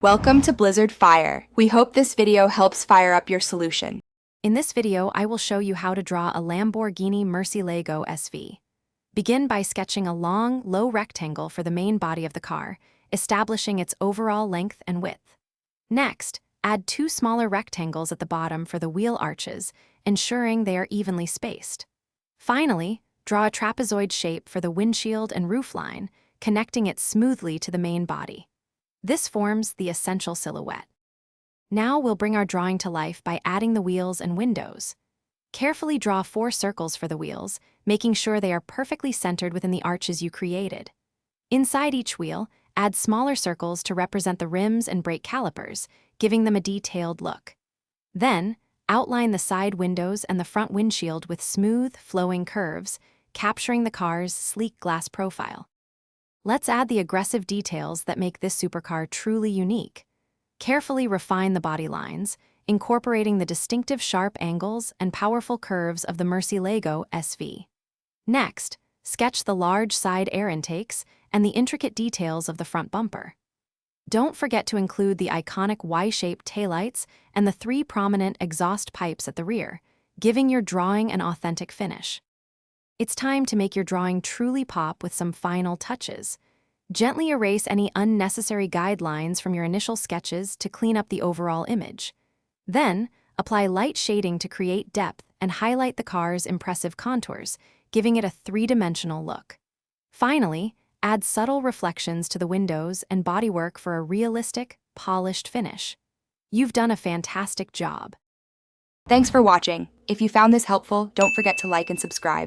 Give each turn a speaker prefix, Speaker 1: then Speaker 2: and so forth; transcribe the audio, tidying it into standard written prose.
Speaker 1: Welcome to Blizzard Fire. We hope this video helps fire up your solution.
Speaker 2: In this video, I will show you how to draw a Lamborghini Murcielago SV. Begin by sketching a long, low rectangle for the main body of the car, establishing its overall length and width. Next, add two smaller rectangles at the bottom for the wheel arches, ensuring they are evenly spaced. Finally, draw a trapezoid shape for the windshield and roofline, connecting it smoothly to the main body. This forms the essential silhouette. Now we'll bring our drawing to life by adding the wheels and windows. Carefully draw 4 circles for the wheels, making sure they are perfectly centered within the arches you created. Inside each wheel, add smaller circles to represent the rims and brake calipers, giving them a detailed look. Then, outline the side windows and the front windshield with smooth, flowing curves, capturing the car's sleek glass profile. Let's add the aggressive details that make this supercar truly unique. Carefully refine the body lines, incorporating the distinctive sharp angles and powerful curves of the Murcielago SV. Next, sketch the large side air intakes and the intricate details of the front bumper. Don't forget to include the iconic Y-shaped taillights and the 3 prominent exhaust pipes at the rear, giving your drawing an authentic finish. It's time to make your drawing truly pop with some final touches. Gently erase any unnecessary guidelines from your initial sketches to clean up the overall image. Then, apply light shading to create depth and highlight the car's impressive contours, giving it a 3-dimensional look. Finally, add subtle reflections to the windows and bodywork for a realistic, polished finish. You've done a fantastic job.
Speaker 1: Thanks for watching. If you found this helpful, don't forget to like and subscribe.